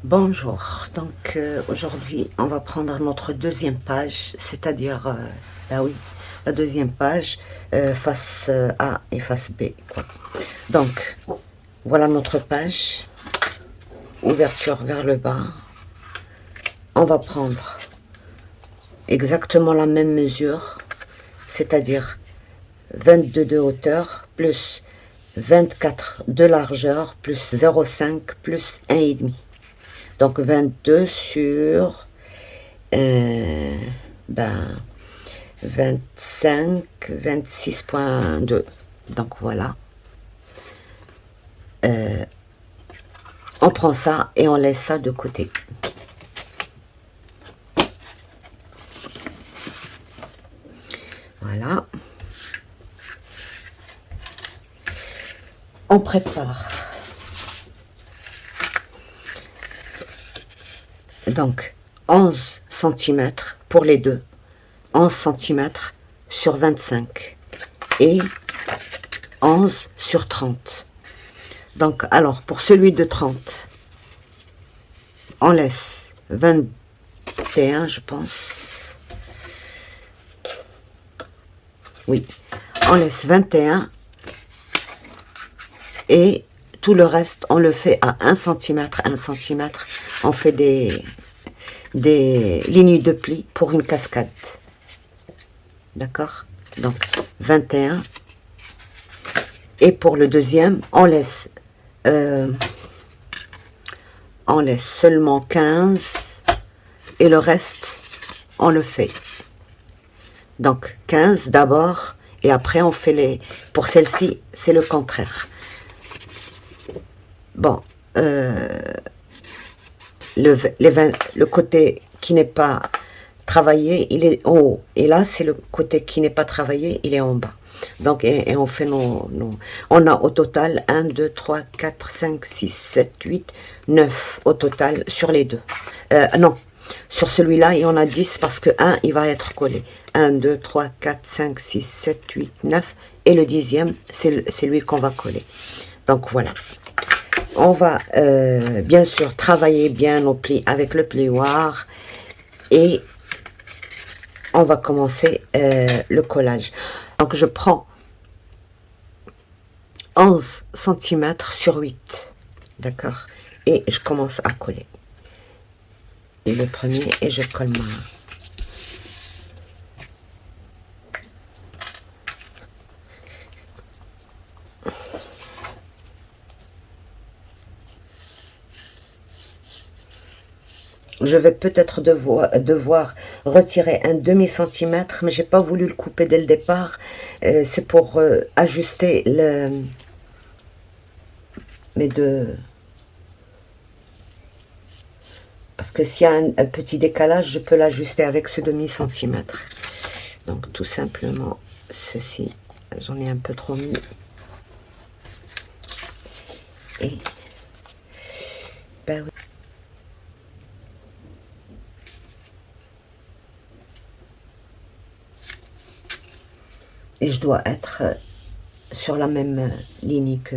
Bonjour, donc aujourd'hui on va prendre notre deuxième page, c'est-à-dire, bah oui, la deuxième page, face A et face B, quoi. Donc, voilà notre page, ouverture vers le bas. On va prendre exactement la même mesure, c'est-à-dire 22 de hauteur plus 24 de largeur plus 0,5 plus 1,5. Donc 22 sur ben, 25, 26,2. Donc voilà. On prend ça et on laisse ça de côté. Voilà. On prépare. Donc 11 cm pour les deux. 11 cm sur 25 et 11 sur 30. Donc, alors, pour celui de 30, on laisse 21, je pense. Oui, on laisse 21 et tout le reste, on le fait à 1 cm, 1 cm. On fait des lignes de pli pour une cascade. D'accord? Donc, 21. Et pour le deuxième, on laisse seulement 15 et le reste, on le fait. Donc 15 d'abord et après on fait les... Pour celle-ci, c'est le contraire. Bon, le côté qui n'est pas travaillé, il est en haut. Et là, c'est le côté qui n'est pas travaillé, il est en bas. Donc, et on fait On a au total 1, 2, 3, 4, 5, 6, 7, 8, 9 au total sur les deux. Non, sur celui-là, il y en a 10 parce que 1, il va être collé. 1, 2, 3, 4, 5, 6, 7, 8, 9. Et le 10e, c'est lui qu'on va coller. Donc, voilà. On va bien sûr travailler bien nos plis avec le plioir et on va commencer le collage. Donc je prends 11 cm sur 8, d'accord, et je commence à coller. Et le premier, et je colle ma... Je vais peut-être devoir retirer un demi-centimètre, mais j'ai pas voulu le couper dès le départ. C'est pour ajuster mes deux... Parce que s'il y a un petit décalage, je peux l'ajuster avec ce demi-centimètre. Donc tout simplement ceci. J'en ai un peu trop mis. Et... ben oui. Et je dois être sur la même ligne que...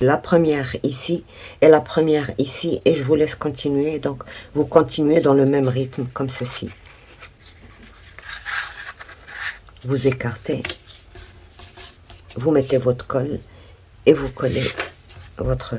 La première ici et la première ici. Et je vous laisse continuer. Donc, vous continuez dans le même rythme comme ceci. Vous écartez. Vous mettez votre colle et vous collez votre...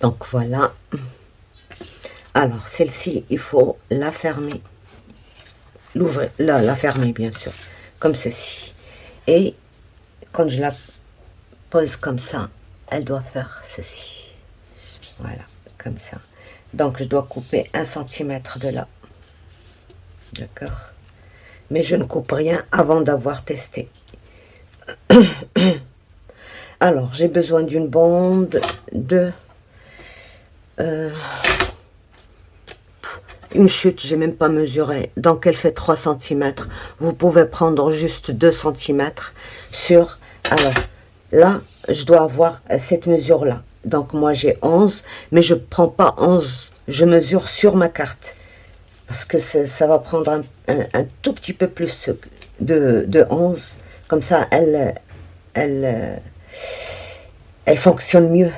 Donc voilà. Alors celle-ci, il faut la fermer, l'ouvrir, la fermer bien sûr, comme ceci. Et quand je la pose comme ça, elle doit faire ceci. Voilà, comme ça. Donc je dois couper 1 centimètre de là. D'accord? Mais je ne coupe rien avant d'avoir testé. Alors, j'ai besoin d'une bande de... une chute, j'ai même pas mesuré. Donc, elle fait 3 cm. Vous pouvez prendre juste 2 cm sur... Alors, là, je dois avoir cette mesure-là. Donc, moi, j'ai 11, mais je prends pas 11. Je mesure sur ma carte. Parce que ça va prendre un tout petit peu plus de 11. Comme ça, elle fonctionne mieux.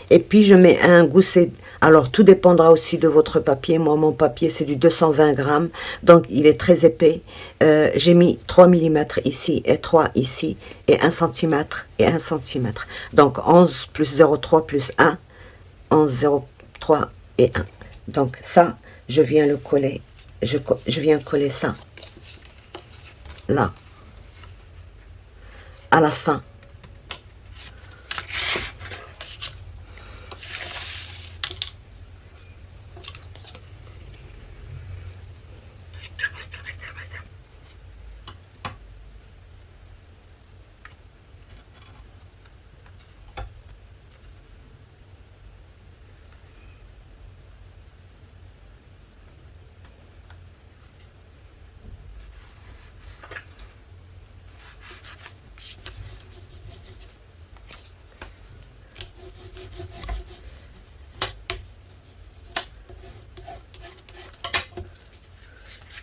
Et puis, je mets un gousset. Alors, tout dépendra aussi de votre papier. Moi, mon papier, c'est du 220 grammes. Donc, il est très épais. J'ai mis 3 mm ici et 3 ici. Et 1 cm et 1 cm. Donc, 11 plus 0,3 plus 1. 11, 0,3 et 1. Donc, ça, je viens le coller. Je viens coller ça. Là. À la fin.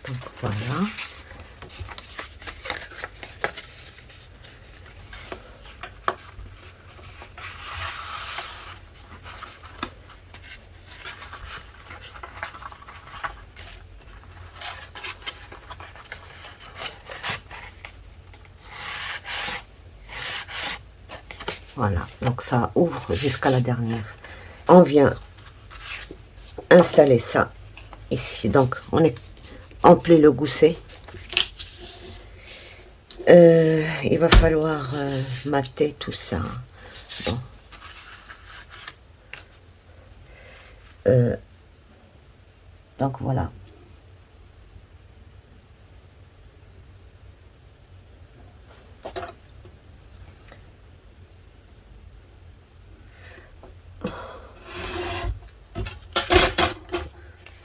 Donc voilà. Voilà, donc ça ouvre jusqu'à la dernière. On vient installer ça ici. Donc on plie le gousset. Il va falloir mater tout ça. Bon. Donc voilà.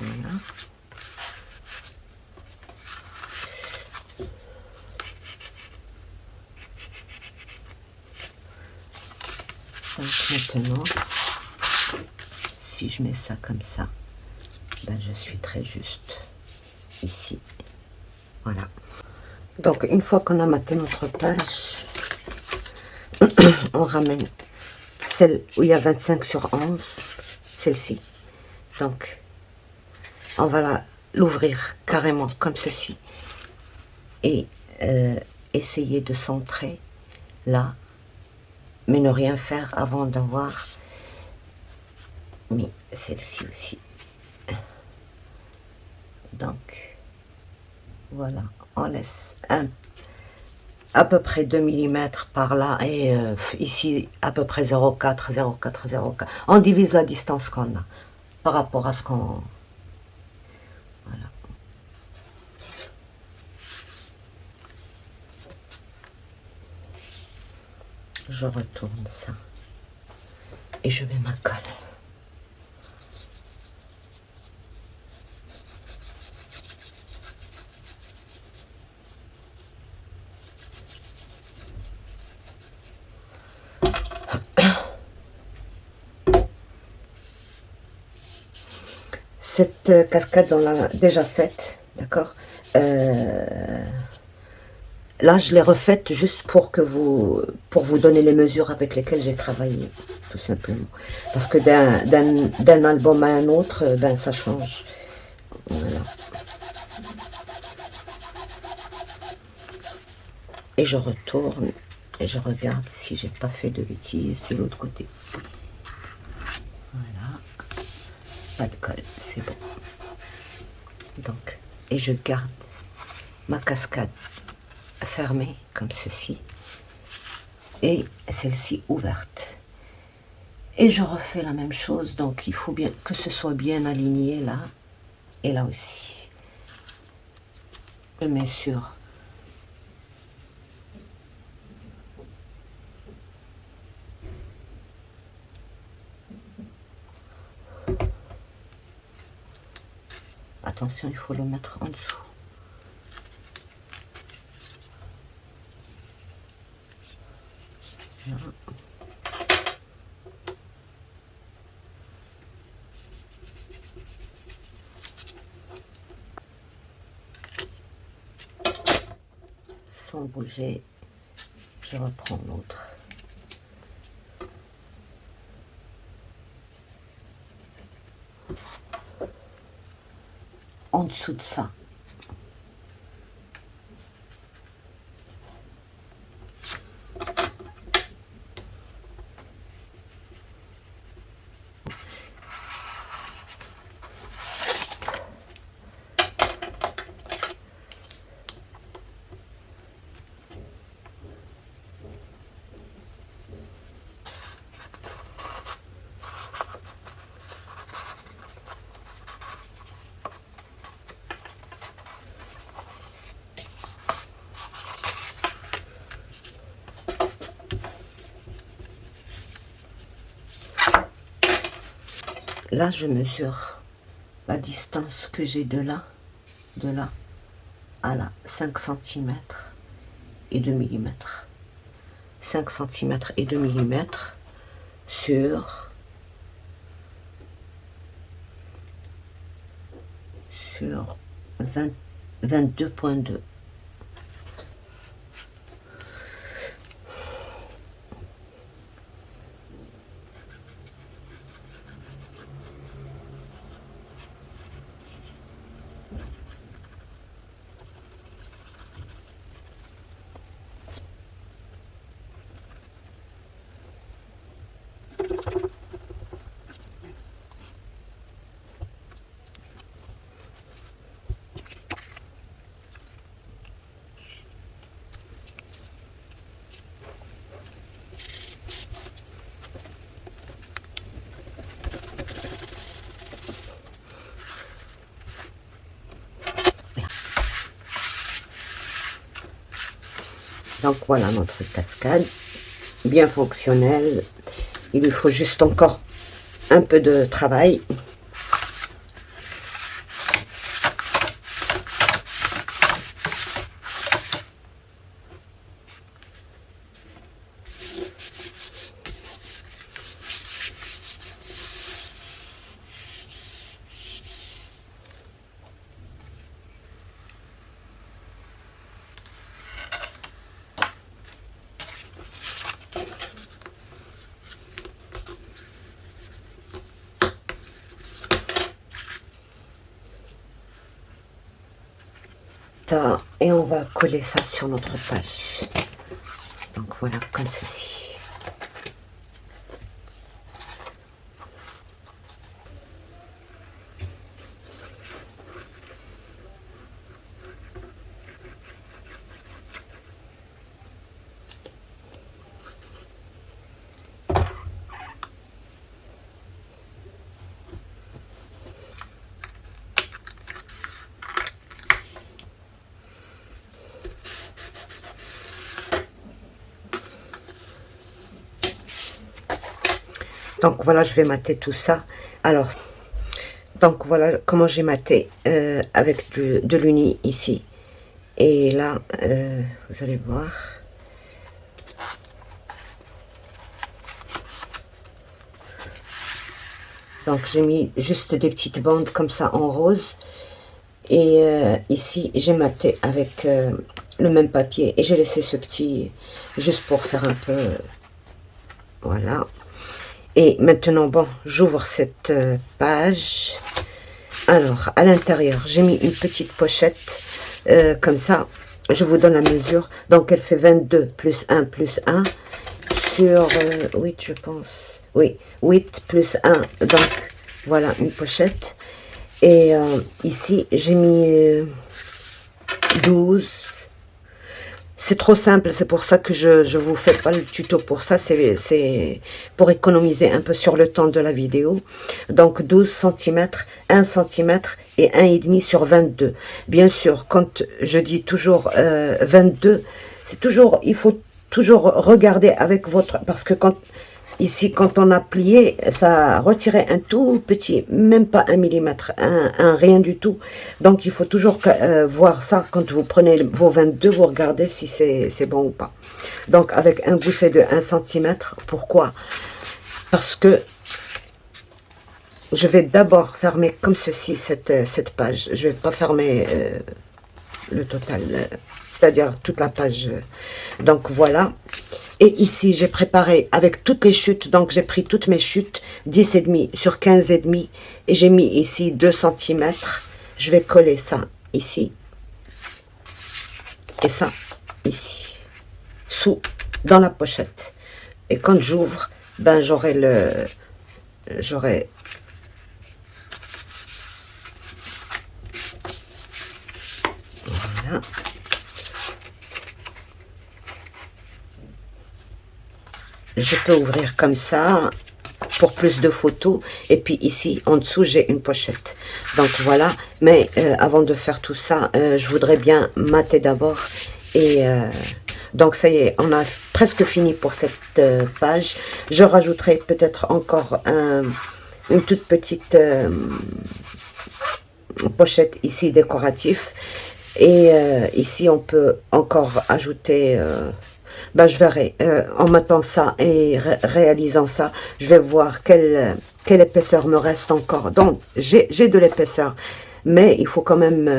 Voilà. Donc maintenant, si je mets ça comme ça, ben je suis très juste ici. Voilà. Donc une fois qu'on a maté notre page, on ramène celle où il y a 25 sur 11, celle-ci. Donc on va l'ouvrir carrément comme ceci et essayer de centrer là, mais ne rien faire avant d'avoir mis celle-ci aussi. Donc voilà, on laisse à peu près 2 mm par là et ici à peu près 0,4, 0,4, 0,4. On divise la distance qu'on a par rapport à ce qu'on... Voilà. Je retourne ça et je mets ma colle. Cette cascade, on l'a déjà faite, d'accord. Là, je l'ai refaite juste pour vous donner les mesures avec lesquelles j'ai travaillé, tout simplement. Parce que d'un album à un autre, ben ça change. Voilà. Et je retourne et je regarde si j'ai pas fait de bêtises de l'autre côté. Voilà. pas de colle, c'est bon. Donc, et je garde ma cascade fermée comme ceci et celle-ci ouverte. Et je refais la même chose, donc il faut bien que ce soit bien aligné là et là aussi. Je mets sur attention, il faut le mettre en dessous. Là. Sans bouger, je reprends l'autre. En dessous de ça, là je mesure la distance que j'ai de là à là, 5 cm et 2 mm. 5 cm et 2 mm sur 22,2. Donc voilà notre cascade, bien fonctionnelle. Il lui faut juste encore un peu de travail. Ça, et on va coller ça sur notre page. Donc voilà, comme ceci. Donc voilà, je vais mater tout ça. Alors, donc voilà comment j'ai maté avec de l'uni ici. Et là, vous allez voir. Donc j'ai mis juste des petites bandes comme ça en rose. Et ici, j'ai maté avec le même papier. Et j'ai laissé ce petit, juste pour faire un peu... voilà. Et maintenant, bon, j'ouvre cette page. Alors, à l'intérieur, j'ai mis une petite pochette, comme ça. Je vous donne la mesure. Donc, elle fait 22 plus 1 plus 1 sur 8, je pense. Oui, 8 plus 1, donc Voilà une pochette. Et ici, j'ai mis 12. C'est trop simple, c'est pour ça que je vous fais pas le tuto pour ça, c'est pour économiser un peu sur le temps de la vidéo. Donc 12 cm, 1 cm et 1,5 sur 22. Bien sûr, quand je dis toujours 22, c'est toujours, il faut toujours regarder avec votre, parce que ici, quand on a plié, ça a retiré un tout petit, même pas 1 millimètre, un rien du tout. Donc, il faut toujours voir ça quand vous prenez vos 22, vous regardez si c'est bon ou pas. Donc, avec un gousset de 1 cm, pourquoi? Parce que je vais d'abord fermer comme ceci cette page. Je vais pas fermer le total, c'est-à-dire toute la page. Donc, voilà. Et ici, j'ai préparé avec toutes les chutes, donc j'ai pris toutes mes chutes, 10,5 sur 15,5, et j'ai mis ici 2 cm. Je vais coller ça ici, et ça ici, dans la pochette. Et quand j'ouvre, ben j'aurai voilà. Je peux ouvrir comme ça pour plus de photos. Et puis ici, en dessous, j'ai une pochette. Donc voilà. Mais avant de faire tout ça, je voudrais bien mater d'abord. Et donc ça y est, on a presque fini pour cette page. Je rajouterai peut-être encore une toute petite pochette ici décorative. Et ici, on peut encore ajouter... ben, je verrai, en mettant ça et réalisant ça, je vais voir quelle épaisseur me reste encore. Donc, j'ai de l'épaisseur, mais il faut quand même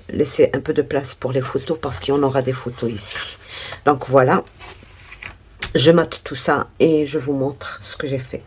laisser un peu de place pour les photos, parce qu'il y en aura des photos ici. Donc, voilà, je mate tout ça et je vous montre ce que j'ai fait.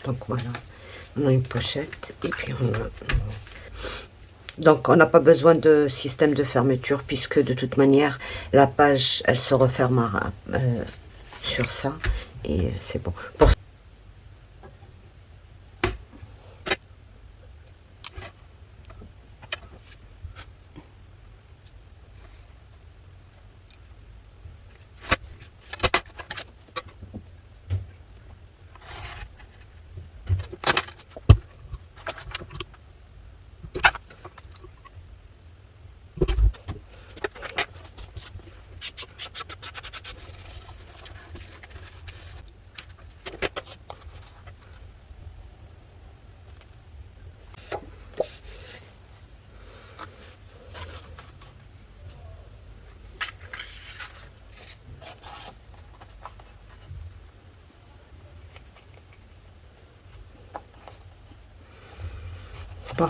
Donc voilà, on a une pochette et puis donc on n'a pas besoin de système de fermeture, puisque de toute manière la page elle se refermera sur ça et c'est bon. Bon,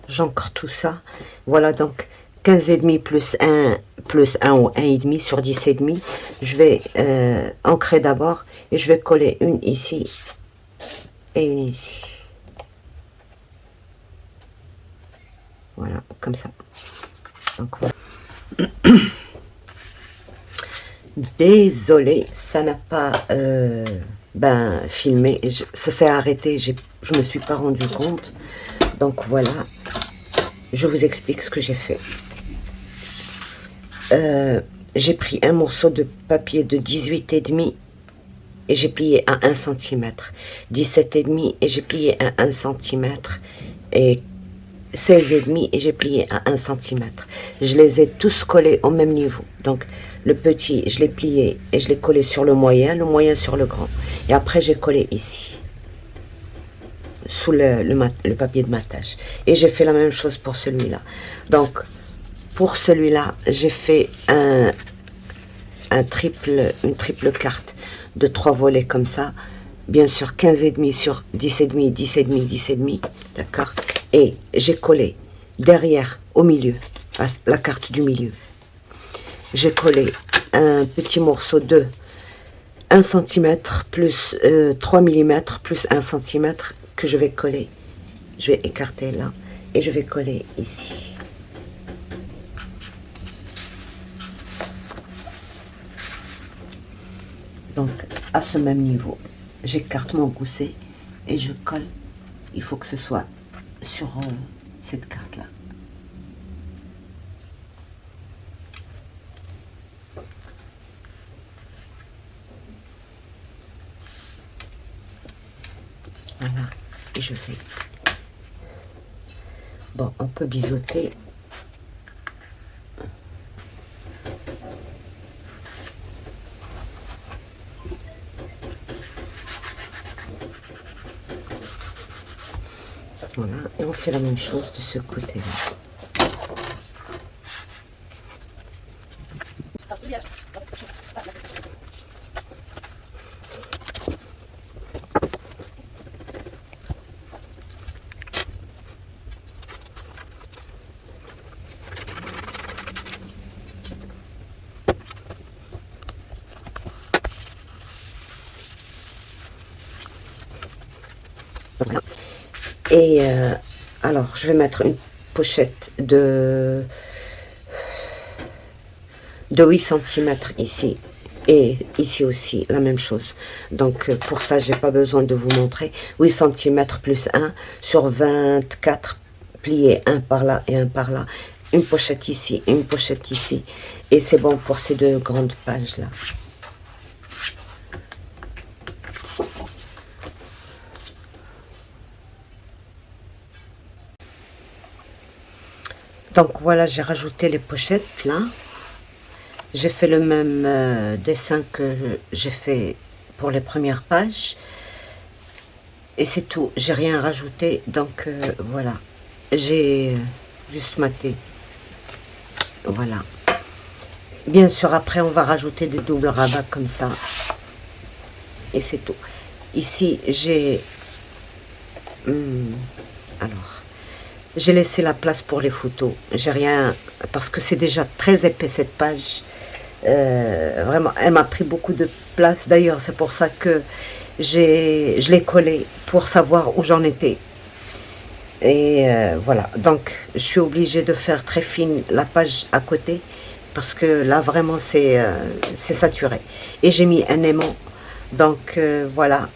j'encre tout ça. Voilà, donc 15,5 plus 1 ou 1,5 sur 10,5. Je vais ancrer d'abord et je vais coller une ici et une ici. Voilà, comme ça. Donc, voilà. Désolée, ça n'a pas filmé. Ça s'est arrêté, je me suis pas rendu compte. Donc voilà, je vous explique ce que j'ai fait. J'ai pris un morceau de papier de 18,5 et j'ai plié à 1 cm. 17,5 et j'ai plié à 1 cm. Et 16,5 et j'ai plié à 1 cm. Je les ai tous collés au même niveau. Donc le petit, je l'ai plié et je l'ai collé sur le moyen sur le grand. Et après j'ai collé ici, sous le papier de matage. Et j'ai fait la même chose pour celui-là. Donc pour celui-là, j'ai fait une triple carte de 3 volets comme ça. Bien sûr 15,5 sur 10,5, 10,5, 10,5, d'accord. Et j'ai collé derrière, au milieu, la carte du milieu. J'ai collé un petit morceau de 1 cm plus 3 mm plus 1 cm que je vais coller. Je vais écarter là et je vais coller ici. Donc à ce même niveau, j'écarte mon gousset et je colle. Il faut que ce soit sur cette carte là. Voilà, et je fais. Bon, on peut biseauter. Voilà, et on fait la même chose de ce côté-là. Voilà. Et alors, je vais mettre une pochette de 8 cm ici. Et ici aussi, la même chose. Donc, pour ça, j'ai pas besoin de vous montrer. 8 cm plus 1 sur 24 pliés, un par là et un par là. Une pochette ici, une pochette ici. Et c'est bon pour ces deux grandes pages-là. Donc voilà, j'ai rajouté les pochettes là. J'ai fait le même dessin que j'ai fait pour les premières pages. Et c'est tout, j'ai rien rajouté. Donc voilà, j'ai juste maté. Voilà. Bien sûr, après on va rajouter des doubles rabats comme ça. Et c'est tout. Ici, j'ai... alors... J'ai laissé la place pour les photos. J'ai rien... Parce que c'est déjà très épais cette page. Vraiment, elle m'a pris beaucoup de place. D'ailleurs, c'est pour ça que je l'ai collée pour savoir où j'en étais. Et voilà. Donc, je suis obligée de faire très fine la page à côté. Parce que là, vraiment, c'est saturé. Et j'ai mis un aimant. Donc, voilà.